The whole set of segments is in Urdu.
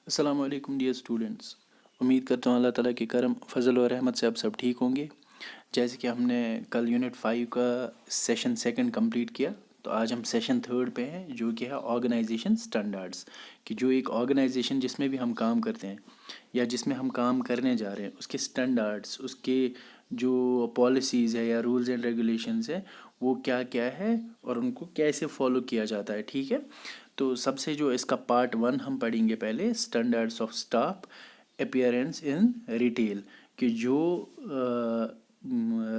السلام علیکم ڈیئر اسٹوڈنٹس، امید کرتا ہوں اللہ تعالیٰ کے کرم فضل و رحمت سے آپ سب ٹھیک ہوں گے۔ جیسے کہ ہم نے کل یونٹ 5 کا سیشن سیکنڈ کمپلیٹ کیا، تو آج ہم سیشن تھرڈ پہ ہیں، جو کہ ہے آرگنائزیشن سٹینڈرڈز، کہ جو ایک آرگنائزیشن جس میں بھی ہم کام کرتے ہیں یا جس میں ہم کام کرنے جا رہے ہیں، اس کے سٹینڈرڈز، اس کے جو پالیسیز ہے یا رولز اینڈ ریگولیشنز ہے، وہ کیا کیا ہے اور ان کو کیسے فالو کیا جاتا ہے، ٹھیک ہے۔ تو سب سے جو اس کا پارٹ 1 ہم پڑھیں گے پہلے، standards of staff appearance in retail, کہ جو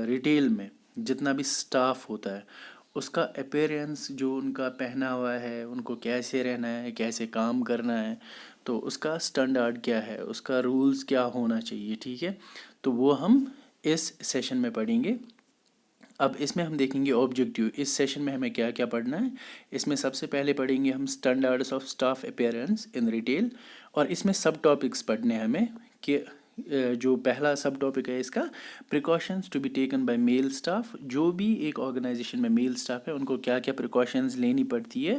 ریٹیل میں جتنا بھی اسٹاف ہوتا ہے اس کا اپیئرنس، جو ان کا پہنا ہوا ہے، ان کو کیسے رہنا ہے، کیسے کام کرنا ہے، تو اس کا اسٹینڈرڈ کیا ہے، اس کا رولز کیا ہونا چاہیے، ٹھیک ہے۔ تو وہ ہم اس سیشن میں پڑھیں گے۔ اب اس میں ہم دیکھیں گے آبجیکٹیو، اس سیشن میں ہمیں کیا کیا پڑھنا ہے۔ اس میں سب سے پہلے پڑھیں گے ہم standards of staff appearance in retail, اور اس میں سب ٹاپکس پڑھنے ہیں ہمیں، کہ جو پہلا سب ٹاپک ہے اس کا، precautions to be taken by male staff, جو بھی ایک آرگنائزیشن میں میل اسٹاف ہے ان کو کیا کیا پریکاشنز لینی پڑتی ہے،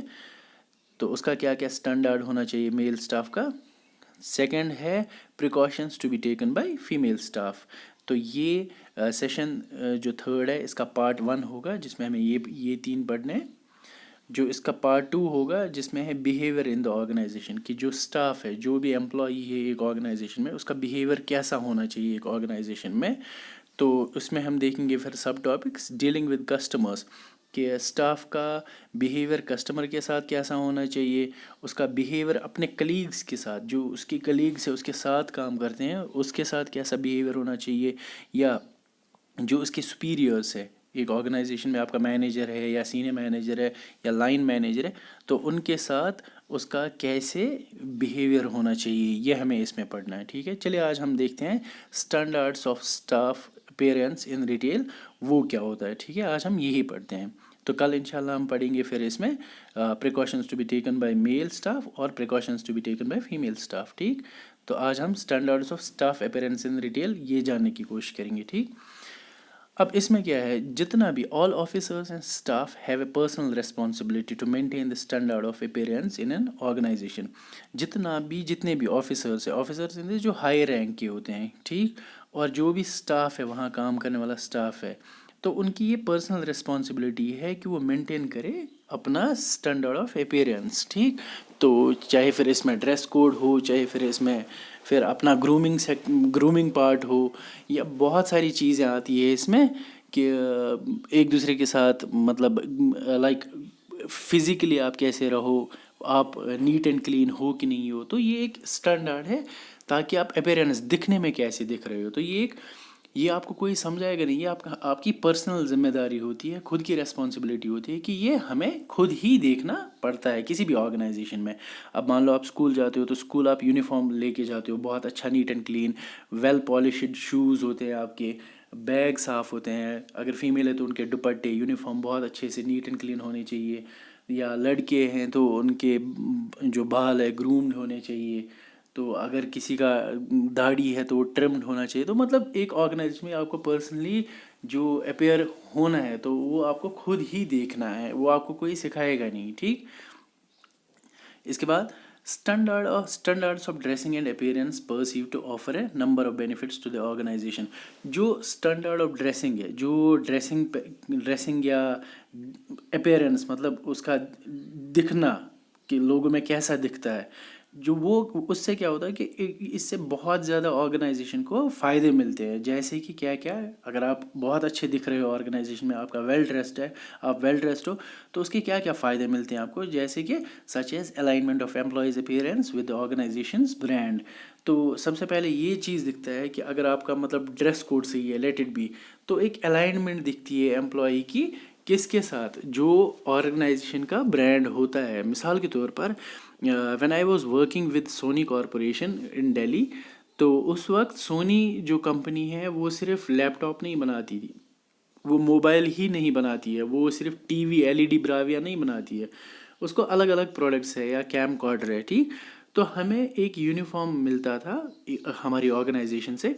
تو اس کا کیا کیا اسٹینڈرڈ ہونا چاہیے میل اسٹاف کا۔ سیکنڈ ہے precautions to be taken by female staff, تو یہ سیشن جو تھرڈ ہے اس کا پارٹ 1 ہوگا، جس میں ہمیں یہ تین پڑھنے ہیں۔ جو اس کا پارٹ 2 ہوگا جس میں ہے بیہیویئر ان دا آرگنائزیشن، کہ جو اسٹاف ہے، جو بھی امپلائی ہے ایک آرگنائزیشن میں، اس کا بیہیویئر کیسا ہونا چاہیے ایک آرگنائزیشن میں۔ تو اس میں ہم دیکھیں گے پھر سب ٹاپکس، ڈیلنگ ود کسٹمرس، کہ اسٹاف کا بیہیویئر کسٹمر کے ساتھ کیسا ہونا چاہیے، اس کا بیہیویئر اپنے کلیگز کے ساتھ، جو اس کی کلیگز ہے اس کے ساتھ کام کرتے ہیں، اس کے ساتھ کیسا بیہیویئر ہونا چاہیے، یا جو اس کے سپیریئرس ہے، ایک آرگنائزیشن میں آپ کا مینیجر ہے یا سینئر مینیجر ہے یا لائن مینیجر ہے، تو ان کے ساتھ اس کا کیسے بیہیویئر ہونا چاہیے، یہ ہمیں اس میں پڑھنا ہے، ٹھیک ہے۔ چلیے آج ہم دیکھتے ہیں standards of staff appearance in retail, وہ کیا ہوتا ہے، ٹھیک ہے۔ آج ہم یہی پڑھتے ہیں، تو کل انشاءاللہ ہم پڑھیں گے پھر اس میں precautions to be taken by male staff اور precautions to be taken by female staff, ٹھیک۔ تو آج ہم standards of staff appearance in retail یہ جاننے کی کوشش کریں گے، ٹھیک۔ اب اس میں کیا ہے، جتنا بھی all officers and staff have a personal responsibility to maintain the standard of appearance in an organisation, جتنے بھی آفیسرز ہیں، آفیسرز جو ہائی رینک کے ہوتے ہیں، ٹھیک، اور جو بھی اسٹاف ہے وہاں کام کرنے والا اسٹاف ہے، تو ان کی یہ پرسنل ریسپانسبلٹی ہے کہ وہ مینٹین کرے اپنا اسٹینڈرڈ آف اپیئرنس، ٹھیک۔ تو چاہے پھر اس میں ڈریس کوڈ ہو، چاہے پھر اس میں پھر اپنا گرومنگ پارٹ ہو، یا بہت ساری چیزیں آتی ہے اس میں، کہ ایک دوسرے کے ساتھ مطلب لائک فزیکلی آپ کیسے رہو، آپ نیٹ اینڈ کلین ہو کہ نہیں ہو، تو یہ ایک اسٹینڈرڈ ہے، تاکہ آپ اپیئرنس دکھنے میں کیسے دکھ رہے ہو، تو یہ آپ کو کوئی سمجھائے گا نہیں، یہ آپ کی پرسنل ذمہ داری ہوتی ہے، خود کی ریسپانسبلٹی ہوتی ہے، کہ یہ ہمیں خود ہی دیکھنا پڑتا ہے کسی بھی آرگنائزیشن میں۔ اب مان لو آپ اسکول جاتے ہو، تو اسکول آپ یونیفارم لے کے جاتے ہو، بہت اچھا neat and clean, well polished shoes ہوتے ہیں آپ کے، بیگ صاف ہوتے ہیں، اگر فیمیل ہے تو ان کے دوپٹے، یونیفارم بہت اچھے سے نیٹ اینڈ کلین ہونے چاہیے، یا لڑکے ہیں تو ان کے جو بال ہے گرومڈ ہونے چاہیے، تو اگر کسی کا داڑھی ہے تو وہ ٹرمڈ ہونا چاہیے، تو مطلب ایک آرگنائزیشن میں آپ کو پرسنلی جو اپیئر ہونا ہے تو وہ آپ کو خود ہی دیکھنا ہے، وہ آپ کو کوئی سکھائے گا نہیں، ٹھیک۔ اس کے بعد standards of dressing and appearance perceive to offer a number of benefits to the organisation, جو اسٹینڈرڈ آف ڈریسنگ ہے، جو ڈریسنگ یا اپیئرنس، مطلب اس کا دکھنا کہ لوگوں میں کیسا دکھتا ہے، جو وہ اس سے کیا ہوتا ہے کہ اس سے بہت زیادہ آرگنائزیشن کو فائدے ملتے ہیں، جیسے کہ کیا کیا ہے، اگر آپ بہت اچھے دکھ رہے ہو آرگنائزیشن میں، آپ کا ویل ڈریسڈ ہے، آپ ویل ڈریسڈ ہو، تو اس کے کیا کیا فائدے ملتے ہیں آپ کو، جیسے کہ such as alignment of employees appearance with organisation's brand. تو سب سے پہلے یہ چیز دکھتا ہے کہ اگر آپ کا مطلب ڈریس کوڈ صحیح ہے، لیٹ اٹ بی، تو ایک الائنمنٹ دکھتی ہے امپلائی کی کس کے ساتھ، جو آرگنائزیشن کا برانڈ ہوتا ہے۔ مثال کے طور پر when I was working with Sony Corporation in Delhi, تو اس وقت سونی جو کمپنی ہے وہ صرف لیپ ٹاپ نہیں بناتی تھی، وہ موبائل ہی نہیں بناتی ہے، وہ صرف ٹی وی LED براویا نہیں بناتی ہے، اس کو الگ الگ پروڈکٹس ہے، یا کیم کارڈر ہے، ٹھیک۔ تو ہمیں ایک یونیفارم ملتا تھا ہماری آرگنائزیشن سے۔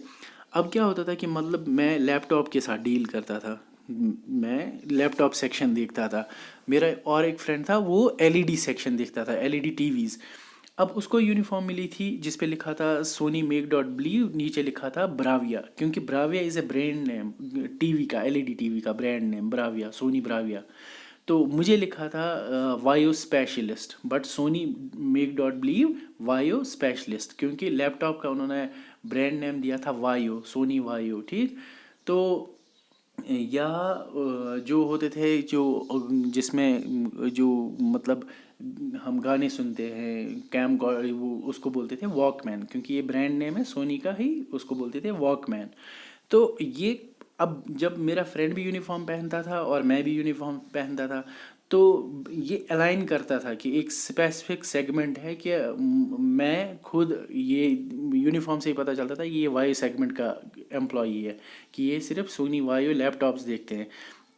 اب کیا ہوتا تھا کہ مطلب میں لیپ ٹاپ کے ساتھ ڈیل کرتا تھا، میں لیپ ٹاپ سیکشن دیکھتا تھا، میرا اور ایک فرینڈ تھا وہ LED سیکشن دیکھتا تھا، LED TVs۔ اب اس کو یونیفارم ملی تھی جس پہ لکھا تھا سونی میک ڈاٹ بلیو، نیچے لکھا تھا براویا، کیونکہ براویا از a brand name T V کا، LED ٹی وی کا برانڈ نیم براویا، سونی براویا. تو مجھے لکھا تھا VAIO specialist, but Sony make dot blue VAIO specialist, کیونکہ لیپ ٹاپ کا انہوں نے برانڈ نیم دیا تھا وایو، سونی وایو. ٹھیک. تو یا جو ہوتے تھے جو جس میں جو مطلب ہم گانے سنتے ہیں، وہ اس کو بولتے تھے واک مین، کیونکہ یہ برانڈ نیم ہے سونی کا ہی، اس کو بولتے تھے واک مین. تو یہ اب جب میرا فرینڈ بھی یونیفارم پہنتا تھا اور میں بھی یونیفارم پہنتا تھا، تو یہ الائن کرتا تھا کہ ایک اسپیسیفک سیگمنٹ ہے کہ میں خود یہ یونیفارم سے ہی پتہ چلتا تھا یہ وایو سیگمنٹ کا امپلائی ہے، کہ یہ صرف سونی وایو لیپ ٹاپس دیکھتے ہیں.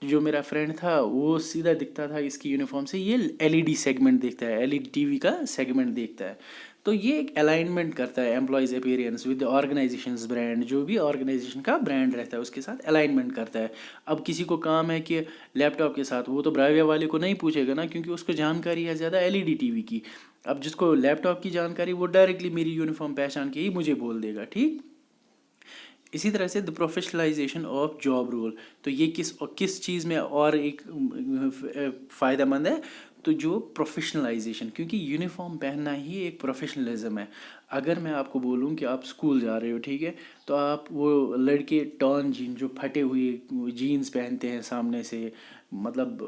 جو میرا فرینڈ تھا وہ سیدھا دکھتا تھا اس کی یونیفارم سے یہ LED سیگمنٹ دیکھتا ہے، LED ٹی وی کا سیگمنٹ دیکھتا ہے. تو یہ ایک الائنمنٹ کرتا ہے امپلائیز اپیرینس ود آرگنائزیشنز برانڈ، جو بھی آرگنائزیشن کا برانڈ رہتا ہے اس کے ساتھ الائنمنٹ کرتا ہے. اب کسی کو کام ہے کہ لیپ ٹاپ کے ساتھ، وہ تو براویا والے کو نہیں پوچھے گا نا، کیونکہ اس کو جانکاری ہے زیادہ LED ٹی وی کی. اب جس کو لیپ ٹاپ کی جانکاری، وہ ڈائریکٹلی میری یونیفارم پہچان کے ہی مجھے بول دے گا. ٹھیک. اسی طرح سے دا پروفیشنلائزیشن آف جاب رول، تو یہ کس چیز میں اور ایک فائدہ مند ہے، تو جو پروفیشنلائزیشن، کیونکہ یونیفارم پہننا ہی ایک پروفیشنلزم ہے. اگر میں آپ کو بولوں کہ آپ اسکول جا رہے ہو، ٹھیک ہے، تو آپ وہ لڑکے ٹان جین جو پھٹے ہوئے جینز پہنتے ہیں سامنے سے، مطلب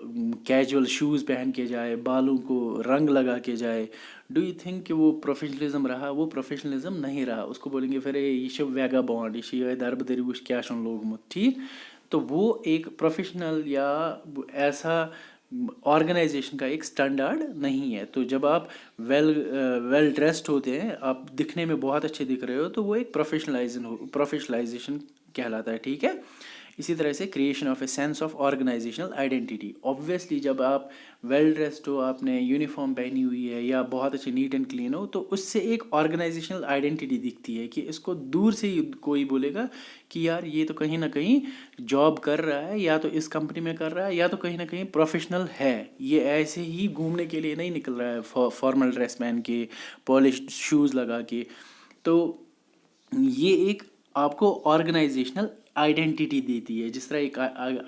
کیجول شوز پہن کے جائے، بالوں کو رنگ لگا کے جائے، ڈو یو تھنک کہ وہ پروفیشنلزم رہا؟ وہ پروفیشنلزم نہیں رہا. اس کو بولیں گے پھر یہ چھ ویگا بانڈ، یہ دربدری وش کیا چھن لوگمت. ٹھیک. تو وہ ایک پروفیشنل یا ایسا آرگنائزیشن کا ایک سٹینڈرڈ نہیں ہے. تو جب آپ ویل ڈریسڈ ہوتے ہیں، آپ دکھنے میں بہت اچھے دکھ رہے ہو، تو وہ ایک پروفیشنلائزیشن کہلاتا ہے. ٹھیک ہے. اسی طرح سے creation of a sense of organisational identity. Obviously جب آپ ویل ڈریسڈ ہو، آپ نے یونیفارم پہنی ہوئی ہے یا بہت اچھے نیٹ اینڈ کلین ہو، تو اس سے ایک آرگنائزیشنل آئیڈینٹی دکھتی ہے، کہ اس کو دور سے ہی کوئی بولے گا کہ یار یہ تو کہیں نہ کہیں جاب کر رہا ہے، یا تو اس کمپنی میں کر رہا ہے، یا تو کہیں نہ کہیں پروفیشنل ہے. یہ ایسے ہی گھومنے کے لیے نہیں نکل رہا ہے فارمل ڈریس پہن کے، پالش شوز لگا کے. تو یہ ایک آپ کو آرگنائزیشنل آئیڈینٹی دیتی ہے. جس طرح ایک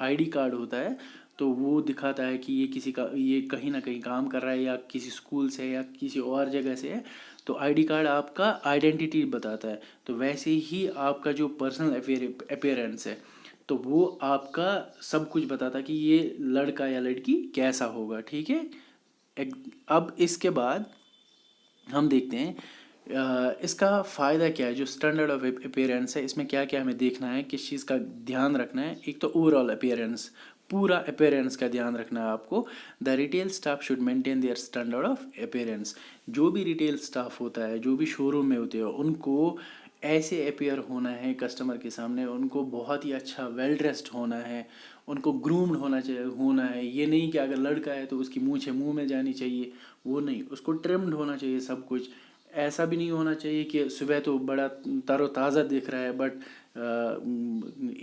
ID کارڈ ہوتا ہے، تو وہ دکھاتا ہے کہ یہ کسی کا، یہ کہیں نہ کہیں کام کر رہا ہے، یا کسی اسکول سے یا کسی اور جگہ سے ہے. تو ID کارڈ آپ کا آئیڈینٹی بتاتا ہے. تو ویسے ہی آپ کا جو پرسنل اپیرنس ہے، تو وہ آپ کا سب کچھ بتاتا ہے کہ یہ لڑکا یا لڑکی کیسا ہوگا. ٹھیک ہے. اب اس کے بعد ہم دیکھتے ہیں اس کا فائدہ کیا ہے. جو اسٹینڈرڈ آف اپیرنس ہے، اس میں کیا کیا ہمیں دیکھنا ہے، کس چیز کا دھیان رکھنا ہے. ایک تو اوور آل اپیرنس، پورا اپیرنس کا دھیان رکھنا ہے آپ کو. The retail staff should maintain their standard of appearance. جو بھی ریٹیل اسٹاف ہوتا ہے، جو بھی شو روم میں ہوتے ہیں، ان کو ایسے اپیئر ہونا ہے کسٹمر کے سامنے، ان کو بہت ہی اچھا ویل ڈریسڈ ہونا ہے، ان کو گرومڈ ہونا ہے. یہ نہیں کہ اگر لڑکا ہے تو اس کی مونچھیں منہ میں جانی چاہیے، وہ نہیں. اس کو ٹرمڈ ہونا چاہیے سب کچھ. ایسا بھی نہیں ہونا چاہیے کہ صبح تو بڑا تر و تازہ دکھ رہا ہے، بٹ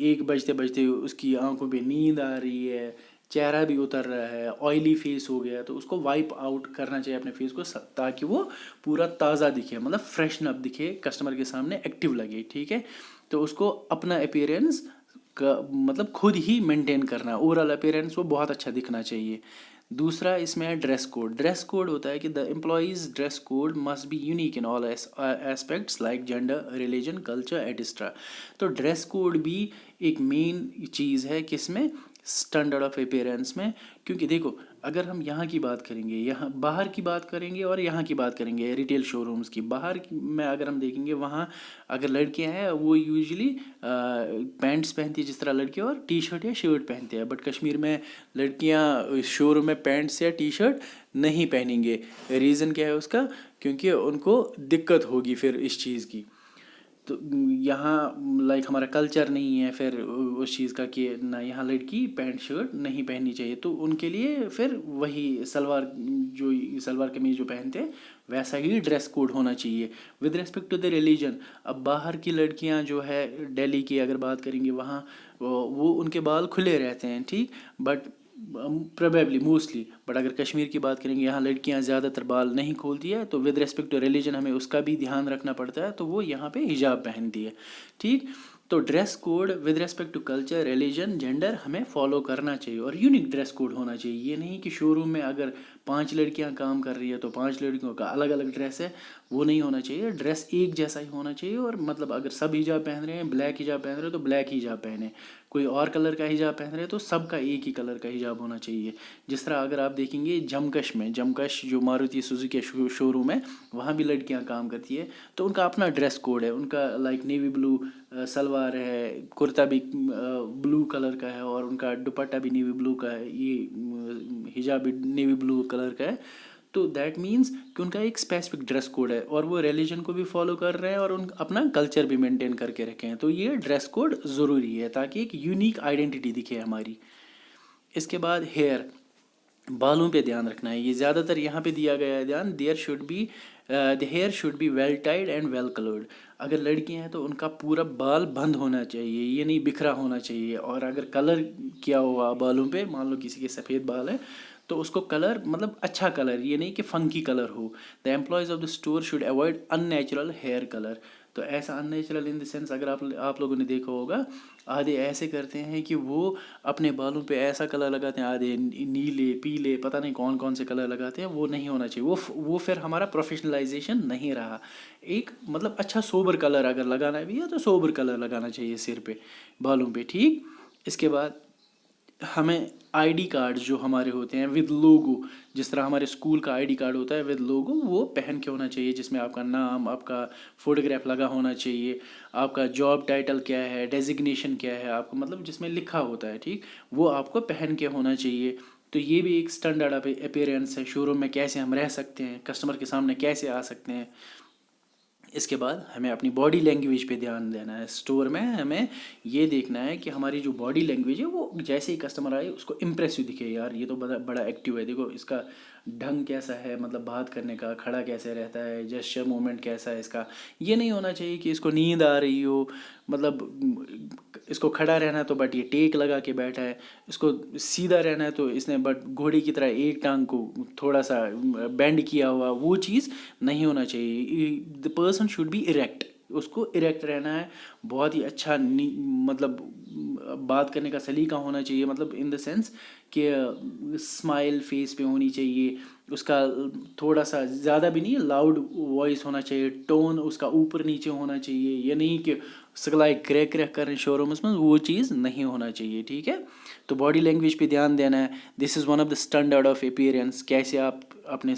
1 بجتے بجتے اس کی آنکھوں پہ نیند آ رہی ہے، چہرہ بھی اتر رہا ہے، آئلی فیس ہو گیا. تو اس کو وائپ آؤٹ کرنا چاہیے اپنے فیس کو، تاکہ وہ پورا تازہ دکھے، مطلب فریشن اپ دکھے، کسٹمر کے سامنے ایکٹیو لگے. ٹھیک ہے. تو اس کو اپنا اپیرنس کا مطلب خود ہی مینٹین کرنا ہے. اوور آل اپیرنس وہ بہت اچھا دکھنا چاہیے. دوسرا اس میں ہے ڈریس کوڈ. ڈریس کوڈ ہوتا ہے کہ the employees dress code must be unique in all aspects like gender, religion, culture etcetera. تو ڈریس کوڈ بھی ایک مین چیز ہے کس میں، اسٹینڈرڈ آف اپیرنس میں. کیونکہ دیکھو، اگر ہم یہاں کی بات کریں گے، یہاں باہر کی بات کریں گے، اور یہاں کی بات کریں گے ریٹیل شو رومز کی. باہر میں اگر ہم دیکھیں گے، وہاں اگر لڑکیاں ہیں، وہ یوزلی پینٹس پہنتی ہیں جس طرح لڑکے، اور ٹی شرٹ یا شرٹ پہنتے ہیں. بٹ کشمیر میں لڑکیاں شو روم میں پینٹس یا ٹی شرٹ نہیں پہنیں گے. ریزن کیا ہے اس کا؟ کیونکہ ان کو دقت ہوگی پھر اس چیز کی. تو یہاں لائک ہمارا کلچر نہیں ہے پھر اس چیز کا کہ نہ، یہاں لڑکی پینٹ شرٹ نہیں پہننی چاہیے. تو ان کے لیے پھر وہی سلوار قمیض جو پہنتے ہیں، ویسا ہی ڈریس کوڈ ہونا چاہیے. With respect to the religion, اب باہر کی لڑکیاں جو ہے دہلی کی اگر بات کریں گے، وہاں وہ ان کے بال کھلے رہتے ہیں. ٹھیک. But probably mostly. بٹ اگر کشمیر کی بات کریں گے، یہاں لڑکیاں زیادہ تر بال نہیں کھولتی ہے، تو ود ریسپیکٹ ٹو ریلیجن ہمیں اس کا بھی دھیان رکھنا پڑتا ہے، تو وہ یہاں پہ حجاب پہنتی ہے. ٹھیک. تو dress code with respect to culture, religion, gender ہمیں فالو کرنا چاہیے، اور یونیک ڈریس کوڈ ہونا چاہیے. یہ نہیں کہ شو روم میں اگر 5 لڑکیاں کام کر رہی ہے تو 5 لڑکیوں کا الگ الگ ڈریس ہے، وہ نہیں ہونا چاہیے. ڈریس ایک جیسا ہی ہونا چاہیے، اور مطلب اگر سب حجاب پہن رہے ہیں، بلیک حجاب پہن رہے ہیں تو بلیک حجاب پہنے، کوئی اور کلر کا حجاب پہن رہے ہیں تو سب کا ایک ہی کلر کا حجاب ہونا چاہیے. جس طرح اگر آپ دیکھیں گے جمکش جو ماروتی سوزوکی شو روم ہے، وہاں بھی لڑکیاں کام کرتی ہے، تو ان کا اپنا ڈریس کوڈ ہے. ان کا لائک نیوی بلو سلوار ہے، کرتا بھی بلو کلر کا ہے، اور ان کا دوپٹہ بھی نیوی بلو کا ہے، یہ حجاب بھی نیوی بلو کلر کا ہے. تو دیٹ مینس کہ ان کا ایک اسپیسیفک ڈریس کوڈ ہے، اور وہ ریلیجن کو بھی فالو کر رہے ہیں، اور ان اپنا کلچر بھی مینٹین کر کے رکھے ہیں. تو یہ ڈریس کوڈ ضروری ہے تاکہ ایک یونیک آئیڈینٹی دکھے ہماری. اس کے بعد ہیئر، بالوں پہ دھیان رکھنا ہے. یہ زیادہ تر یہاں پہ دیا گیا ہے دھیان. The hair should be well tied and well coloured. اگر لڑکیاں ہیں تو ان کا پورا بال بند ہونا چاہیے، یہ نہیں بکھرا ہونا چاہیے. اور اگر کلر کیا ہوا بالوں پہ، مان لو کسی کے سفید بال ہے، تو اس کو کلر مطلب اچھا کلر، یہ نہیں کہ فنکی کلر ہو. The employees of the store should avoid unnatural hair colour. تو ایسا ان نیچرل ان دا سینس، اگر آپ لوگوں نے دیکھا ہوگا، آدھے ایسے کرتے ہیں کہ وہ اپنے بالوں پہ ایسا کلر لگاتے ہیں، آدھے نیلے پیلے پتہ نہیں کون کون سے کلر لگاتے ہیں. وہ نہیں ہونا چاہیے، وہ پھر ہمارا پروفیشنلائزیشن نہیں رہا. ایک مطلب اچھا سوبر کلر اگر لگانا بھی ہے تو سوبر کلر لگانا چاہیے سر پہ، بالوں پہ. ٹھیک. اس کے بعد ہمیں آئی ڈی کارڈ جو ہمارے ہوتے ہیں ود لوگو، جس طرح ہمارے اسکول کا آئی ڈی کارڈ ہوتا ہے ود لوگو، وہ پہن کے ہونا چاہیے، جس میں آپ کا نام، آپ کا فوٹوگراف لگا ہونا چاہیے، آپ کا جاب ٹائٹل کیا ہے، ڈیزگنیشن کیا ہے آپ کو، مطلب جس میں لکھا ہوتا ہے. ٹھیک. وہ آپ کو پہن کے ہونا چاہیے. تو یہ بھی ایک اسٹینڈرڈ اپیرنس ہے. شو روم میں کیسے ہم رہ سکتے ہیں، کسٹمر کے سامنے کیسے آ سکتے ہیں. اس کے بعد ہمیں اپنی باڈی لینگویج پہ دھیان دینا ہے. اسٹور میں ہمیں یہ دیکھنا ہے کہ ہماری جو باڈی لینگویج ہے وہ جیسے ہی کسٹمر آئے اس کو امپریسو دکھے، یار یہ تو بڑا ایکٹیو ہے، دیکھو اس کا ڈھنگ کیسا ہے، مطلب بات کرنے کا، کھڑا کیسے رہتا ہے، جسچر مومنٹ کیسا ہے اس کا. یہ نہیں ہونا چاہیے کہ اس کو نیند آ رہی ہو، مطلب اس کو کھڑا رہنا ہے تو بٹ یہ ٹیک لگا کے بیٹھا ہے، اس کو سیدھا رہنا ہے تو اس نے بٹ گھوڑے کی طرح ایک ٹانگ کو تھوڑا سا بینڈ کیا ہوا. وہ چیز نہیں ہونا چاہیے. The person should be erect, اس کو اریکٹ رہنا ہے. بہت ہی اچھا مطلب بات کرنے کا سلیقہ ہونا چاہیے، مطلب ان دا سینس کہ اسمائل فیس پہ ہونی چاہیے. اس کا تھوڑا سا زیادہ بھی نہیں لاؤڈ وائس ہونا چاہیے، ٹون اس کا اوپر نیچے ہونا چاہیے. یہ نہیں کہ سگلائے کریک کر رہے ہیں شو رومس میں، وہ چیز نہیں ہونا چاہیے. ٹھیک ہے. تو باڈی لینگویج پہ دھیان دینا ہے. This is one of the standard of appearance. کیسے آپ اپنے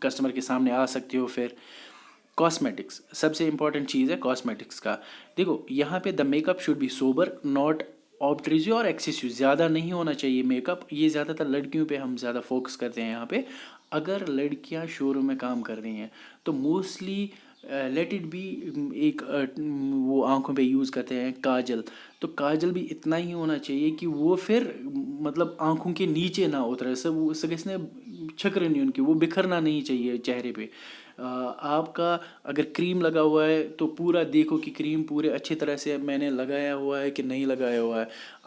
کسٹمر کے سامنے آ سکتے ہو. پھر کاسمیٹکس سب سے امپورٹنٹ چیز ہے کاسمیٹکس کا. دیکھو یہاں پہ the makeup should be sober not obtrusive اور ایکسیسیو. زیادہ نہیں ہونا چاہیے میک اپ. یہ زیادہ تر لڑکیوں پہ ہم زیادہ فوکس کرتے ہیں یہاں پہ. اگر لڑکیاں شو روم میں کام کر رہی ہیں تو موسٹلی لیٹ اٹ بی ایک وہ آنکھوں پہ یوز کرتے ہیں کاجل. تو کاجل بھی اتنا ہی ہونا چاہیے کہ وہ پھر مطلب آنکھوں کے نیچے نہ اترے، اس نے چھکر نہیں، ان کی وہ بکھرنا نہیں چاہیے چہرے پہ. آپ کا اگر کریم لگا ہوا ہے تو پورا دیکھو کہ کریم پورے اچھی طرح سے میں نے لگایا ہوا ہے کہ نہیں لگایا ہوا ہے.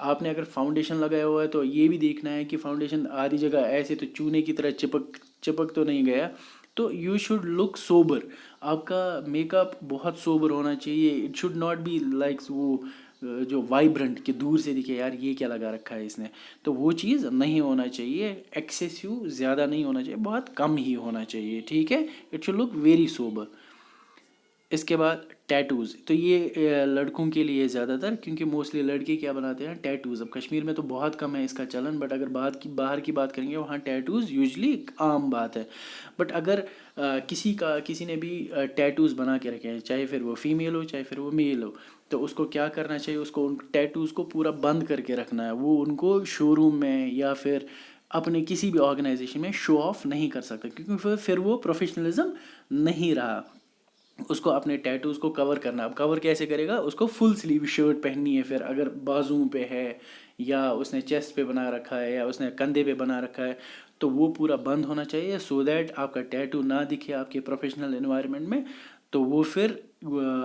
آپ نے اگر فاؤنڈیشن لگایا ہوا ہے تو یہ بھی دیکھنا ہے کہ فاؤنڈیشن آدھی جگہ ایسے تو چونے کی طرح چپک تو نہیں گیا. تو یو شوڈ لک سوبر. آپ کا میک اپ بہت سوبر ہونا چاہیے. It should not be like وہ جو وائبرنٹ کہ دور سے دکھے یار یہ کیا لگا رکھا ہے اس نے. تو وہ چیز نہیں ہونا چاہیے. ایکسیسیو زیادہ نہیں ہونا چاہیے، بہت کم ہی ہونا چاہیے. ٹھیک ہے. It should look very sober. اس کے بعد ٹیٹوز. تو یہ لڑکوں کے لیے زیادہ تر، کیونکہ موسٹلی لڑکے کیا بناتے ہیں ٹیٹوز. اب کشمیر میں تو بہت کم ہے اس کا چلن، بٹ اگر باہر کی بات کریں گے وہاں ٹیٹوز یوزلی عام بات ہے. بٹ اگر کسی نے بھی ٹیٹوز بنا کے رکھے ہیں، چاہے پھر وہ فیمیل ہو چاہے پھر وہ میل ہو، تو اس کو کیا کرنا چاہیے، اس کو ان ٹیٹوز کو پورا بند کر کے رکھنا ہے. وہ ان کو شو روم میں یا پھر اپنے کسی بھی آرگنائزیشن میں شو آف نہیں کر سکتا، کیونکہ پھر وہ پروفیشنلزم نہیں رہا. اس کو اپنے ٹیٹوز کو کور کرنا. اب کور کیسے کرے گا، اس کو فل سلیو شرٹ پہننی ہے. پھر اگر بازوؤں پہ ہے یا اس نے چیسٹ پہ بنا رکھا ہے یا اس نے کندھے پہ بنا رکھا ہے، تو وہ پورا بند ہونا چاہیے سو دیٹ آپ کا ٹیٹو نہ دکھے آپ کے پروفیشنل انوائرمنٹ میں. تو وہ پھر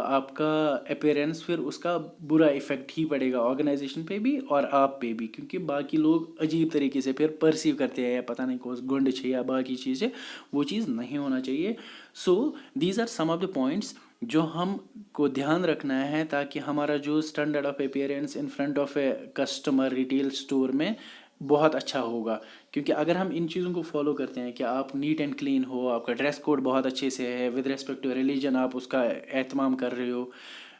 آپ کا اپیرنس پھر اس کا برا افیکٹ ہی پڑے گا آرگنائزیشن پہ بھی اور آپ پہ بھی، کیونکہ باقی لوگ عجیب طریقے سے پھر پرسیو کرتے ہیں یا پتہ نہیں کون گنڈ چھ یا باقی چیزیں، وہ چیز نہیں ہونا چاہیے. So these are some of the points جو ہم کو دھیان رکھنا ہے تاکہ ہمارا جو standard of appearance in front of a customer retail store میں بہت اچھا ہوگا. کیونکہ اگر ہم ان چیزوں کو فالو کرتے ہیں کہ آپ نیٹ اینڈ کلین ہو، آپ کا ڈریس کوڈ بہت اچھے سے ہے، ود ریسپیکٹ ٹو ریلیجن آپ اس کا اہتمام کر رہے ہو،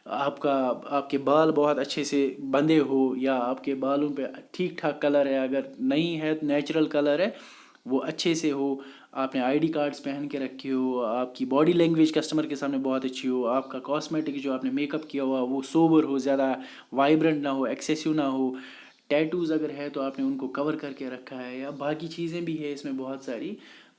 آپ کے بال بہت اچھے سے بندھے ہو، یا آپ کے بالوں پہ ٹھیک ٹھاک کلر ہے، اگر نہیں ہے نیچرل کلر ہے وہ اچھے سے ہو، آپ نے آئی ڈی کارڈز پہن کے رکھے ہو، آپ کی باڈی لینگویج کسٹمر کے سامنے بہت اچھی ہو، آپ کا کاسمیٹک جو آپ نے میک اپ کیا ہوا وہ سوبر ہو، زیادہ وائبرنٹ نہ ہو، ایکسیسو نہ ہو، ٹیٹوز اگر ہے تو آپ نے ان کو کور کر کے رکھا ہے، یا باقی چیزیں بھی ہے اس میں بہت ساری.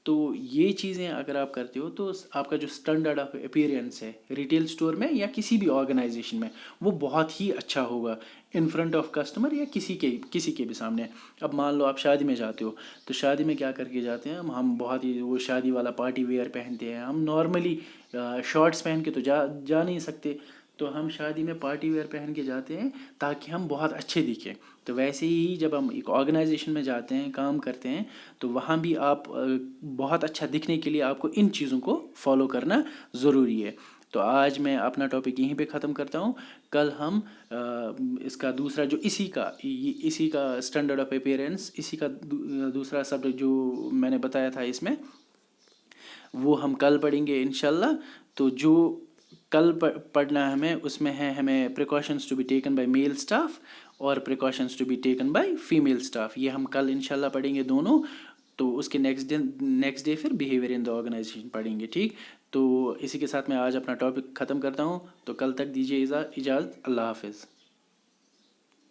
تو یہ چیزیں اگر آپ کرتے ہو تو آپ کا جو اسٹینڈرڈ آف اپیرنس ہے ریٹیل اسٹور میں یا کسی بھی آرگنائزیشن میں وہ بہت ہی اچھا ہوگا ان فرنٹ آف کسٹمر یا کسی کے بھی سامنے. اب مان لو آپ شادی میں جاتے ہو تو شادی میں کیا کر کے جاتے ہیں ہم بہت ہی وہ شادی والا پارٹی ویئر پہنتے ہیں. ہم نارملی شارٹس پہن کے تو جا نہیں سکتے، تو ہم شادی میں پارٹی ویئر پہن کے جاتے ہیں تاکہ ہم بہت اچھے دکھیں. تو ویسے ہی جب ہم ایک آرگنائزیشن میں جاتے ہیں کام کرتے ہیں تو وہاں بھی آپ بہت اچھا دکھنے کے لیے آپ کو ان چیزوں کو فالو کرنا ضروری ہے. تو آج میں اپنا ٹاپک یہیں پہ ختم کرتا ہوں. کل ہم اس کا دوسرا جو اسی کا اسٹینڈرڈ آف اپیئرنس، اسی کا دوسرا سبجیکٹ جو میں نے بتایا تھا اس میں، وہ ہم کل پڑھیں گے انشاءاللہ. تو جو کل پڑھنا ہے ہمیں اس میں ہے ہمیں precautions to be taken by male staff اور precautions to be taken by female staff. یہ ہم کل انشاءاللہ پڑھیں گے دونوں. تو اس کے نیکسٹ ڈے پھر بیہیویئر ان دا آرگنائزیشن پڑھیں گے. ٹھیک، تو اسی کے ساتھ میں آج اپنا ٹاپک ختم کرتا ہوں. تو کل تک دیجیے اجازت. اللہ حافظ.